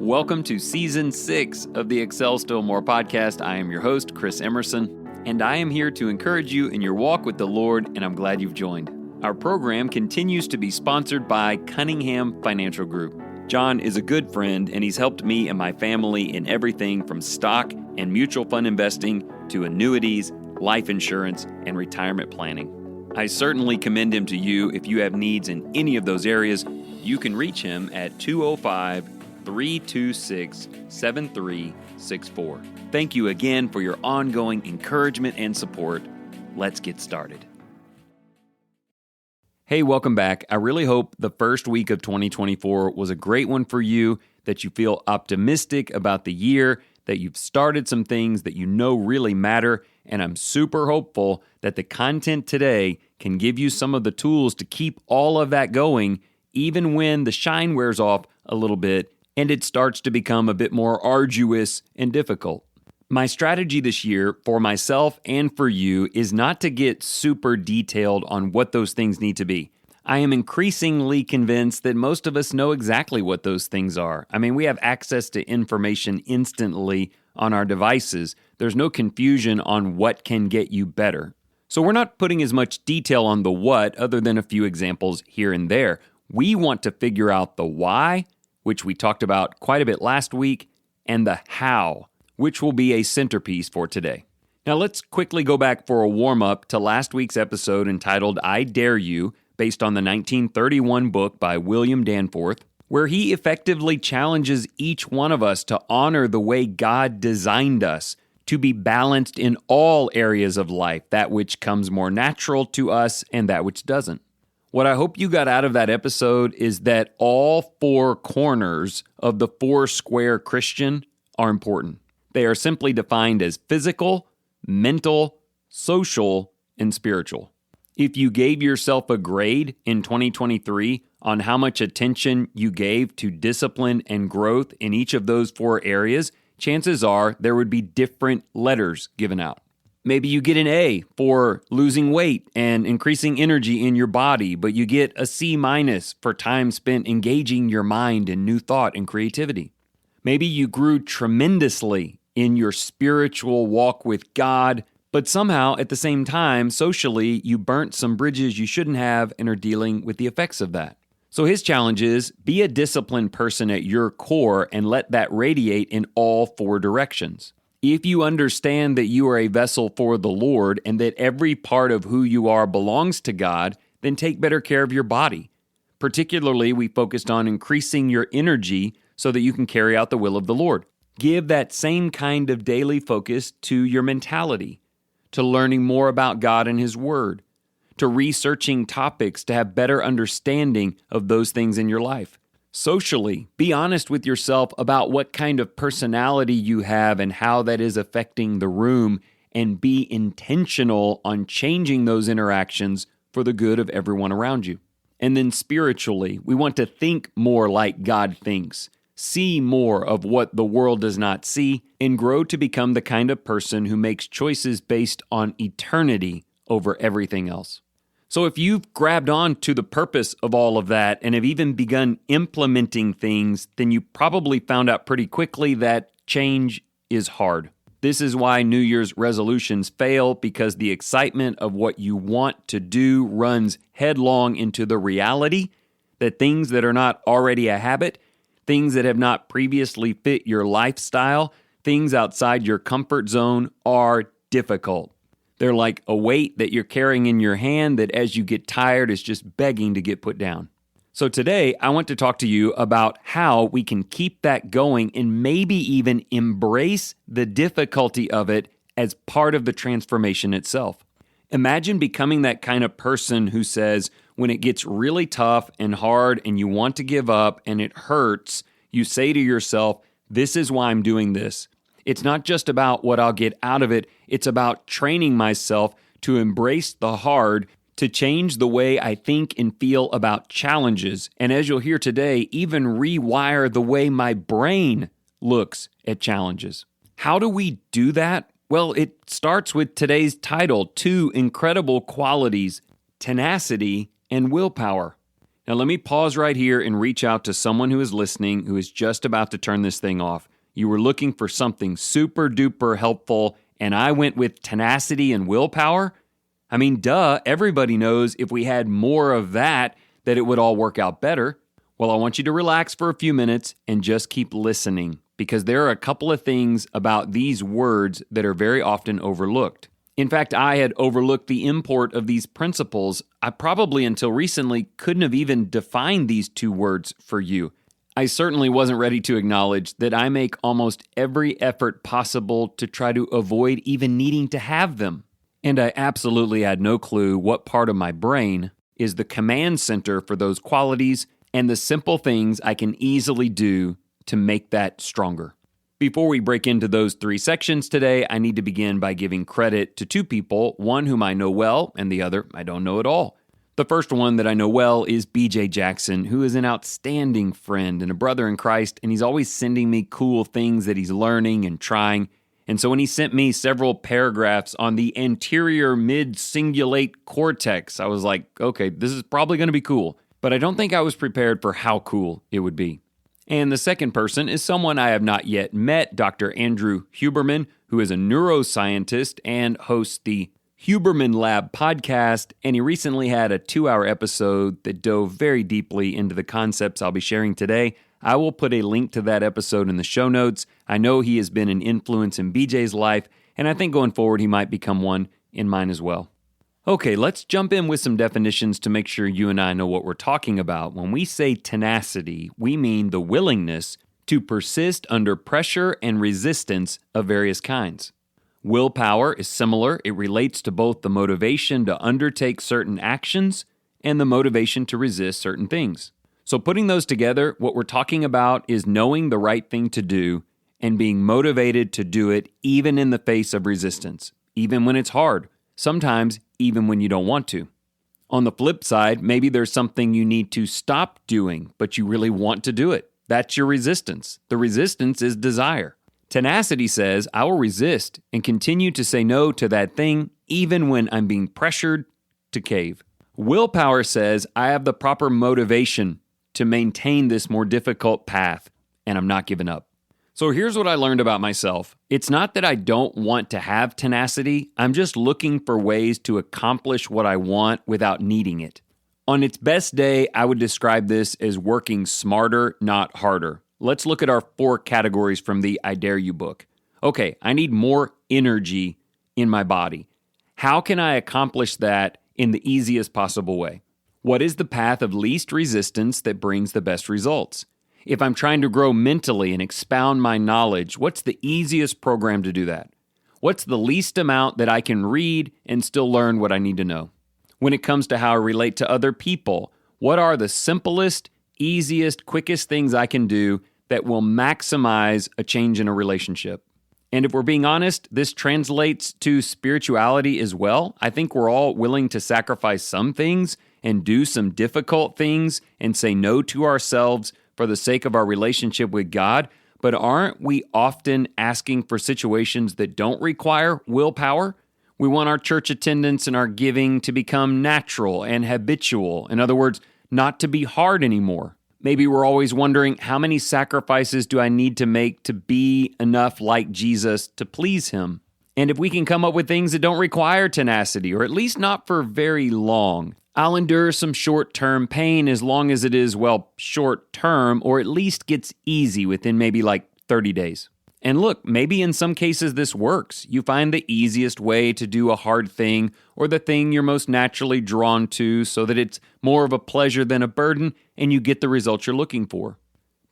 Welcome to Season 6 of the Excel Still More podcast. I am your host, Chris Emerson, and I am here to encourage you in your walk with the Lord, and I'm glad you've joined. Our program continues to be sponsored by Cunningham Financial Group. John is a good friend, and he's helped me and my family in everything from stock and mutual fund investing to annuities, life insurance, and retirement planning. I certainly commend him to you. If you have needs in any of those areas, you can reach him at 205-326-7364. Thank you again for your ongoing encouragement and support. Let's get started. Hey, welcome back. I really hope the first week of 2024 was a great one for you, that you feel optimistic about the year, that you've started some things that you know really matter, and I'm super hopeful that the content today can give you some of the tools to keep all of that going, even when the shine wears off a little bit and it starts to become a bit more arduous and difficult. My strategy this year for myself and for you is not to get super detailed on what those things need to be. I am increasingly convinced that most of us know exactly what those things are. I mean, we have access to information instantly on our devices. There's no confusion on what can get you better. So we're not putting as much detail on the what other than a few examples here and there. We want to figure out the why, which we talked about quite a bit last week, and the how, which will be a centerpiece for today. Now let's quickly go back for a warm-up to last week's episode entitled I Dare You, based on the 1931 book by William Danforth, where he effectively challenges each one of us to honor the way God designed us, to be balanced in all areas of life, that which comes more natural to us and that which doesn't. What I hope you got out of that episode is that all four corners of the four-square Christian are important. They are simply defined as physical, mental, social, and spiritual. If you gave yourself a grade in 2023 on how much attention you gave to discipline and growth in each of those four areas, chances are there would be different letters given out. Maybe you get an A for losing weight and increasing energy in your body, but you get a C- for time spent engaging your mind in new thought and creativity. Maybe you grew tremendously in your spiritual walk with God, but somehow at the same time, socially, you burnt some bridges you shouldn't have and are dealing with the effects of that. So his challenge is, be a disciplined person at your core and let that radiate in all four directions. If you understand that you are a vessel for the Lord and that every part of who you are belongs to God, then take better care of your body. Particularly, we focused on increasing your energy so that you can carry out the will of the Lord. Give that same kind of daily focus to your mentality, to learning more about God and His Word, to researching topics to have better understanding of those things in your life. Socially, be honest with yourself about what kind of personality you have and how that is affecting the room, and be intentional on changing those interactions for the good of everyone around you. And then spiritually, we want to think more like God thinks, see more of what the world does not see, and grow to become the kind of person who makes choices based on eternity over everything else. So if you've grabbed on to the purpose of all of that and have even begun implementing things, then you probably found out pretty quickly that change is hard. This is why New Year's resolutions fail, because the excitement of what you want to do runs headlong into the reality that things that are not already a habit, things that have not previously fit your lifestyle, things outside your comfort zone are difficult. They're like a weight that you're carrying in your hand that as you get tired is just begging to get put down. So today, I want to talk to you about how we can keep that going and maybe even embrace the difficulty of it as part of the transformation itself. Imagine becoming that kind of person who says, when it gets really tough and hard and you want to give up and it hurts, you say to yourself, this is why I'm doing this. It's not just about what I'll get out of it. It's about training myself to embrace the hard, to change the way I think and feel about challenges. And as you'll hear today, even rewire the way my brain looks at challenges. How do we do that? Well, it starts with today's title, two incredible qualities, tenacity and willpower. Now, let me pause right here and reach out to someone who is listening who is just about to turn this thing off. You were looking for something super duper helpful, and I went with tenacity and willpower? I mean, duh, everybody knows if we had more of that it would all work out better. Well, I want you to relax for a few minutes and just keep listening, because there are a couple of things about these words that are very often overlooked. In fact, I had overlooked the import of these principles. I probably until recently couldn't have even defined these two words for you. I certainly wasn't ready to acknowledge that I make almost every effort possible to try to avoid even needing to have them. And I absolutely had no clue what part of my brain is the command center for those qualities and the simple things I can easily do to make that stronger. Before we break into those three sections today, I need to begin by giving credit to two people, one whom I know well and the other I don't know at all. The first one that I know well is BJ Jackson, who is an outstanding friend and a brother in Christ, and he's always sending me cool things that he's learning and trying. And so when he sent me several paragraphs on the Anterior Mid-Cingulate Cortex, I was like, okay, this is probably going to be cool. But I don't think I was prepared for how cool it would be. And the second person is someone I have not yet met, Dr. Andrew Huberman, who is a neuroscientist and hosts the Huberman Lab podcast, and he recently had a 2-hour episode that dove very deeply into the concepts I'll be sharing today. I will put a link to that episode in the show notes. I know he has been an influence in BJ's life, and I think going forward he might become one in mine as well. Okay, let's jump in with some definitions to make sure you and I know what we're talking about. When we say tenacity, we mean the willingness to persist under pressure and resistance of various kinds. Willpower is similar. It relates to both the motivation to undertake certain actions and the motivation to resist certain things. So putting those together, what we're talking about is knowing the right thing to do and being motivated to do it even in the face of resistance, even when it's hard, sometimes even when you don't want to. On the flip side, maybe there's something you need to stop doing, but you really want to do it. That's your resistance. The resistance is desire. Tenacity says, I will resist and continue to say no to that thing even when I'm being pressured to cave. Willpower says, I have the proper motivation to maintain this more difficult path, and I'm not giving up. So here's what I learned about myself. It's not that I don't want to have tenacity. I'm just looking for ways to accomplish what I want without needing it. On its best day, I would describe this as working smarter, not harder. Let's look at our 4 categories from the I Dare You book. Okay, I need more energy in my body. How can I accomplish that in the easiest possible way? What is the path of least resistance that brings the best results? If I'm trying to grow mentally and expound my knowledge, what's the easiest program to do that? What's the least amount that I can read and still learn what I need to know? When it comes to how I relate to other people, what are the simplest, easiest, quickest things I can do that will maximize a change in a relationship? And if we're being honest, this translates to spirituality as well. I think we're all willing to sacrifice some things and do some difficult things and say no to ourselves for the sake of our relationship with God. But aren't we often asking for situations that don't require willpower? We want our church attendance and our giving to become natural and habitual. In other words, not to be hard anymore. Maybe we're always wondering, how many sacrifices do I need to make to be enough like Jesus to please him? And if we can come up with things that don't require tenacity, or at least not for very long, I'll endure some short-term pain as long as it is, well, short-term, or at least gets easy within maybe like 30 days. And look, maybe in some cases this works. You find the easiest way to do a hard thing or the thing you're most naturally drawn to so that it's more of a pleasure than a burden and you get the results you're looking for.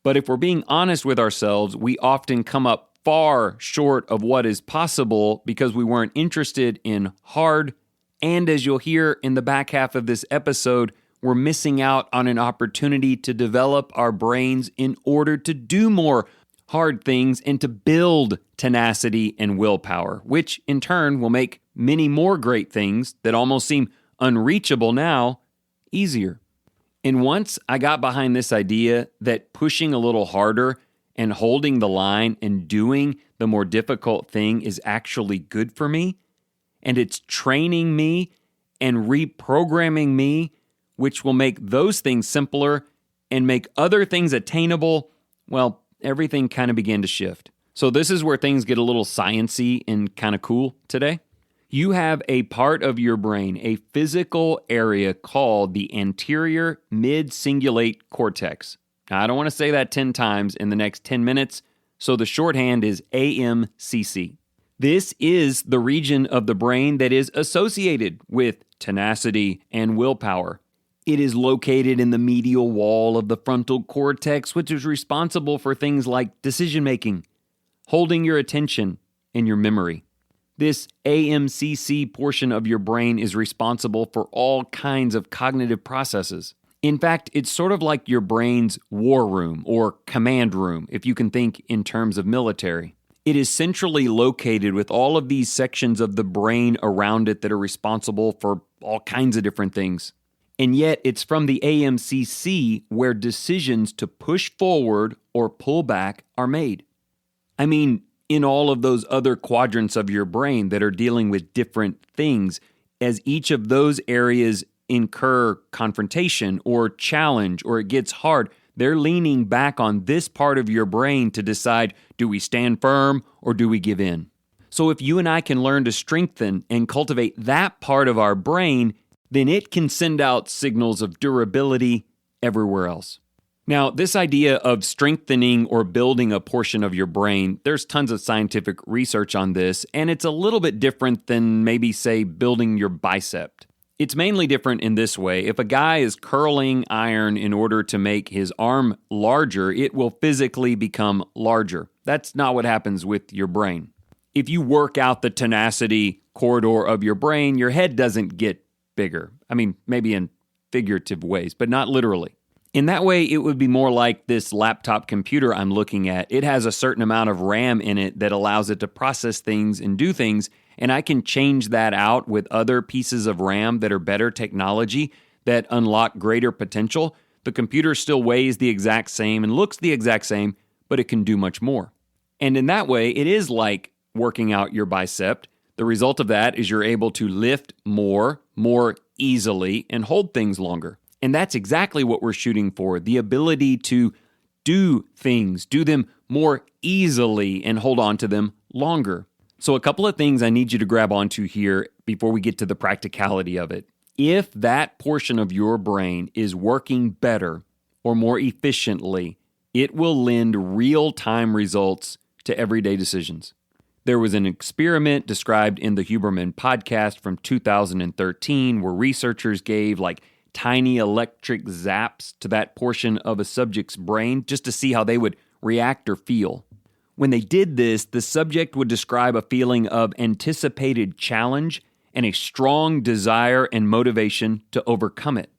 But if we're being honest with ourselves, we often come up far short of what is possible because we weren't interested in hard. And as you'll hear in the back half of this episode, we're missing out on an opportunity to develop our brains in order to do more hard things and to build tenacity and willpower, which in turn will make many more great things that almost seem unreachable now easier. And once I got behind this idea that pushing a little harder and holding the line and doing the more difficult thing is actually good for me, and it's training me and reprogramming me which will make those things simpler and make other things attainable, well, everything kind of began to shift. So this is where things get a little sciencey and kind of cool today. You have a part of your brain, a physical area called the Anterior Mid-Cingulate Cortex. Now, I don't want to say that 10 times in the next 10 minutes, so the shorthand is aMCC. This is the region of the brain that is associated with tenacity and willpower. It is located in the medial wall of the frontal cortex, which is responsible for things like decision-making, holding your attention, and your memory. This aMCC portion of your brain is responsible for all kinds of cognitive processes. In fact, it's sort of like your brain's war room or command room, if you can think in terms of military. It is centrally located with all of these sections of the brain around it that are responsible for all kinds of different things. And yet, it's from the aMCC where decisions to push forward or pull back are made. I mean, in all of those other quadrants of your brain that are dealing with different things, as each of those areas incur confrontation or challenge or it gets hard, they're leaning back on this part of your brain to decide, do we stand firm or do we give in? So if you and I can learn to strengthen and cultivate that part of our brain, then it can send out signals of durability everywhere else. Now, this idea of strengthening or building a portion of your brain, there's tons of scientific research on this, and it's a little bit different than maybe, say, building your bicep. It's mainly different in this way. If a guy is curling iron in order to make his arm larger, it will physically become larger. That's not what happens with your brain. If you work out the tenacity corridor of your brain, your head doesn't get bigger. I mean, maybe in figurative ways, but not literally. In that way, it would be more like this laptop computer I'm looking at. It has a certain amount of RAM in it that allows it to process things and do things, and I can change that out with other pieces of RAM that are better technology that unlock greater potential. The computer still weighs the exact same and looks the exact same, but it can do much more. And in that way, it is like working out your bicep. The result of that is you're able to lift more easily, and hold things longer. And that's exactly what we're shooting for, the ability to do things, do them more easily, and hold on to them longer. So a couple of things I need you to grab onto here before we get to the practicality of it. If that portion of your brain is working better or more efficiently, it will lend real-time results to everyday decisions. There was an experiment described in the Huberman podcast from 2013 where researchers gave tiny electric zaps to that portion of a subject's brain just to see how they would react or feel. When they did this, the subject would describe a feeling of anticipated challenge and a strong desire and motivation to overcome it.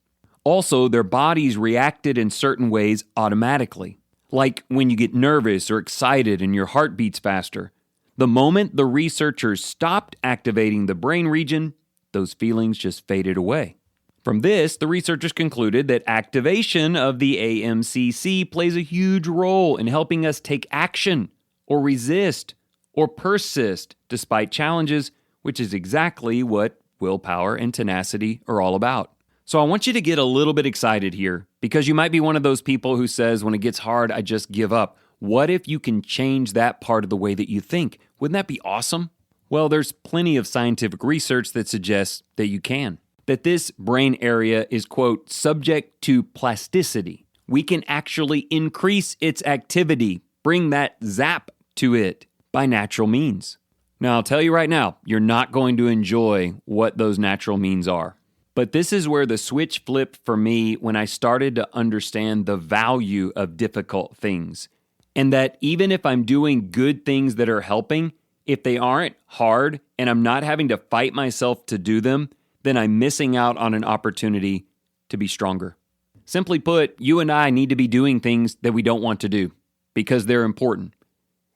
Also, their bodies reacted in certain ways automatically, like when you get nervous or excited and your heart beats faster. The moment the researchers stopped activating the brain region, those feelings just faded away. From this, the researchers concluded that activation of the aMCC plays a huge role in helping us take action or resist or persist despite challenges, which is exactly what willpower and tenacity are all about. So I want you to get a little bit excited here because you might be one of those people who says, when it gets hard, I just give up. What if you can change that part of the way that you think? Wouldn't that be awesome? Well, there's plenty of scientific research that suggests that you can. That this brain area is, quote, subject to plasticity. We can actually increase its activity, bring that zap to it by natural means. Now, I'll tell you right now, you're not going to enjoy what those natural means are. But this is where the switch flipped for me when I started to understand the value of difficult things. And that even if I'm doing good things that are helping, if they aren't hard and I'm not having to fight myself to do them, then I'm missing out on an opportunity to be stronger. Simply put, you and I need to be doing things that we don't want to do because they're important.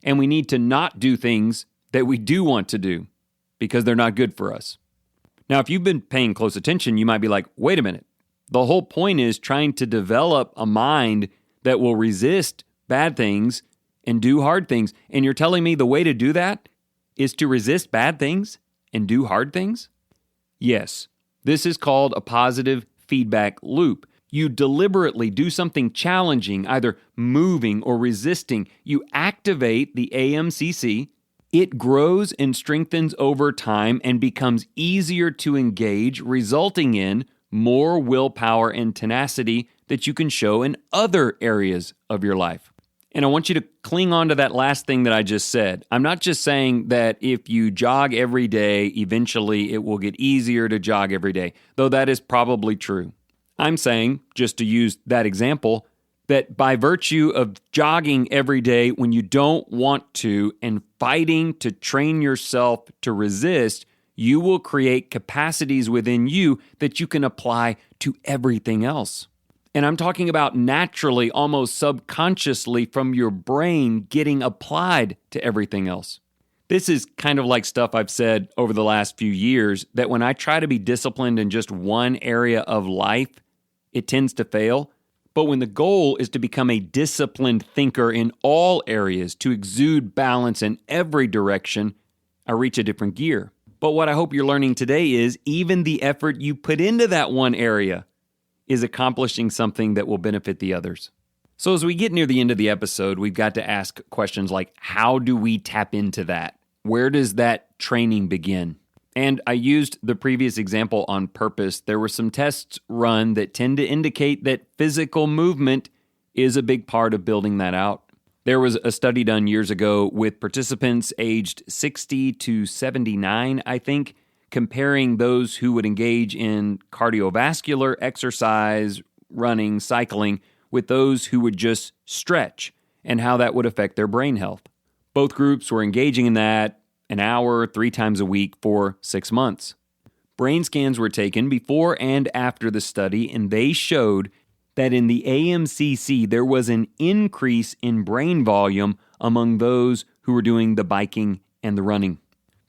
And we need to not do things that we do want to do because they're not good for us. Now, if you've been paying close attention, you might be like, wait a minute. The whole point is trying to develop a mind that will resist bad things and do hard things. And you're telling me the way to do that is to resist bad things and do hard things? Yes, this is called a positive feedback loop. You deliberately do something challenging, either moving or resisting. You activate the aMCC. It grows and strengthens over time and becomes easier to engage, resulting in more willpower and tenacity that you can show in other areas of your life. And I want you to cling on to that last thing that I just said. I'm not just saying that if you jog every day, eventually it will get easier to jog every day, though that is probably true. I'm saying, just to use that example, that by virtue of jogging every day when you don't want to and fighting to train yourself to resist, you will create capacities within you that you can apply to everything else. And I'm talking about naturally, almost subconsciously from your brain getting applied to everything else. This is kind of like stuff I've said over the last few years, that when I try to be disciplined in just one area of life, it tends to fail. But when the goal is to become a disciplined thinker in all areas, to exude balance in every direction, I reach a different gear. But what I hope you're learning today is even the effort you put into that one area is accomplishing something that will benefit the others. So as we get near the end of the episode, we've got to ask questions like, how do we tap into that? Where does that training begin? And I used the previous example on purpose. There were some tests run that tend to indicate that physical movement is a big part of building that out. There was a study done years ago with participants aged 60 to 79, I think, comparing those who would engage in cardiovascular exercise, running, cycling, with those who would just stretch and how that would affect their brain health. Both groups were engaging in that an hour, 3 times a week for 6 months. Brain scans were taken before and after the study, and they showed that in the aMCC, there was an increase in brain volume among those who were doing the biking and the running.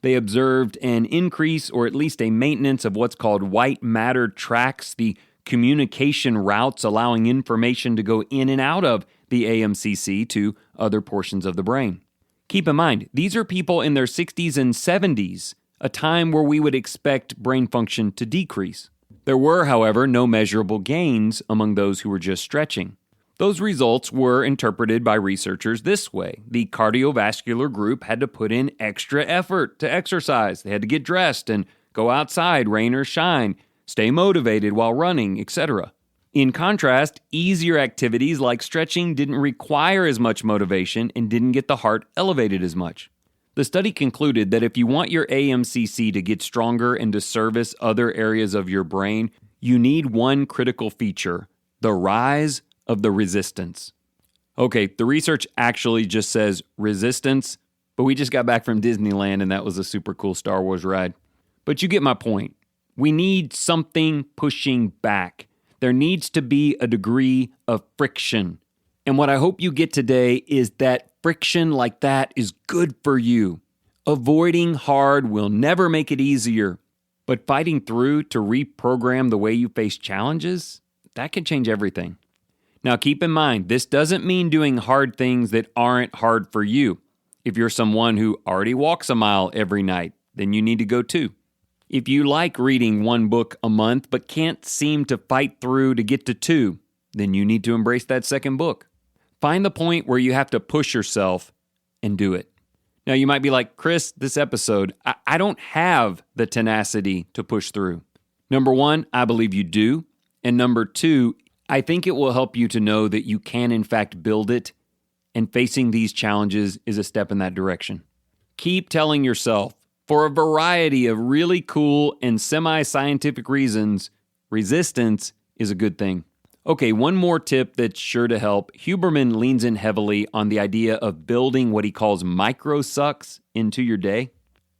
They observed an increase, or at least a maintenance, of what's called white matter tracts, the communication routes allowing information to go in and out of the aMCC to other portions of the brain. Keep in mind, these are people in their 60s and 70s, a time where we would expect brain function to decrease. There were, however, no measurable gains among those who were just stretching. Those results were interpreted by researchers this way. The cardiovascular group had to put in extra effort to exercise. They had to get dressed and go outside, rain or shine, stay motivated while running, etc. In contrast, easier activities like stretching didn't require as much motivation and didn't get the heart elevated as much. The study concluded that if you want your aMCC to get stronger and to service other areas of your brain, you need one critical feature: the rise of the resistance. Okay, the research actually just says resistance, but we just got back from Disneyland and that was a super cool Star Wars ride. But you get my point. We need something pushing back. There needs to be a degree of friction. And what I hope you get today is that friction like that is good for you. Avoiding hard will never make it easier, but fighting through to reprogram the way you face challenges, that can change everything. Now keep in mind, this doesn't mean doing hard things that aren't hard for you. If you're someone who already walks a mile every night, then you need to go too. If you like reading 1 book a month but can't seem to fight through to get to 2, then you need to embrace that second book. Find the point where you have to push yourself and do it. Now you might be like, Chris, this episode, I don't have the tenacity to push through. Number 1, I believe you do. And number 2, I think it will help you to know that you can in fact build it, and facing these challenges is a step in that direction. Keep telling yourself, for a variety of really cool and semi-scientific reasons, resistance is a good thing. Okay, one more tip that's sure to help. Huberman leans in heavily on the idea of building what he calls micro-sucks into your day,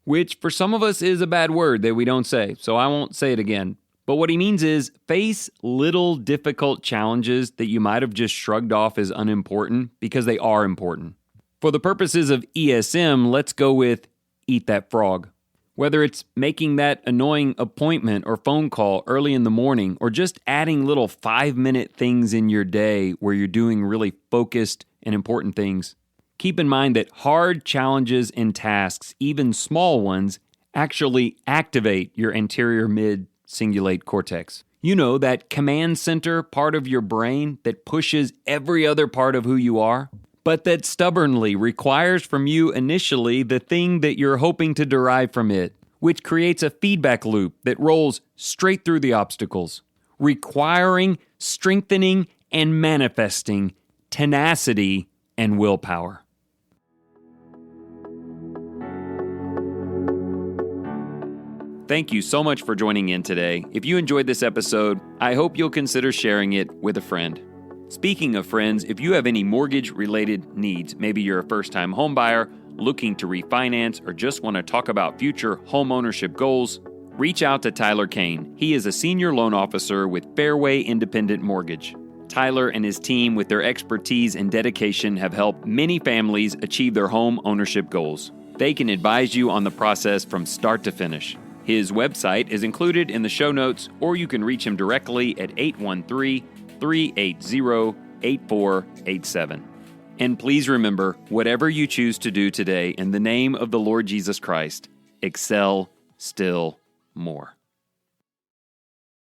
which for some of us is a bad word that we don't say, so I won't say it again. But what he means is face little difficult challenges that you might have just shrugged off as unimportant because they are important. For the purposes of ESM, let's go with eat that frog. Whether it's making that annoying appointment or phone call early in the morning, or just adding little 5-minute things in your day where you're doing really focused and important things. Keep in mind that hard challenges and tasks, even small ones, actually activate your anterior mid-cingulate cortex. You know, that command center part of your brain that pushes every other part of who you are, but that stubbornly requires from you initially the thing that you're hoping to derive from it, which creates a feedback loop that rolls straight through the obstacles, requiring, strengthening, and manifesting tenacity and willpower. Thank you so much for joining in today. If you enjoyed this episode, I hope you'll consider sharing it with a friend. Speaking of friends, if you have any mortgage-related needs, maybe you're a first-time homebuyer looking to refinance or just want to talk about future home ownership goals, reach out to Tyler Kane. He is a senior loan officer with Fairway Independent Mortgage. Tyler and his team, with their expertise and dedication, have helped many families achieve their home ownership goals. They can advise you on the process from start to finish. His website is included in the show notes, or you can reach him directly at 813-380-8487. And please remember, whatever you choose to do today, in the name of the Lord Jesus Christ, excel still more.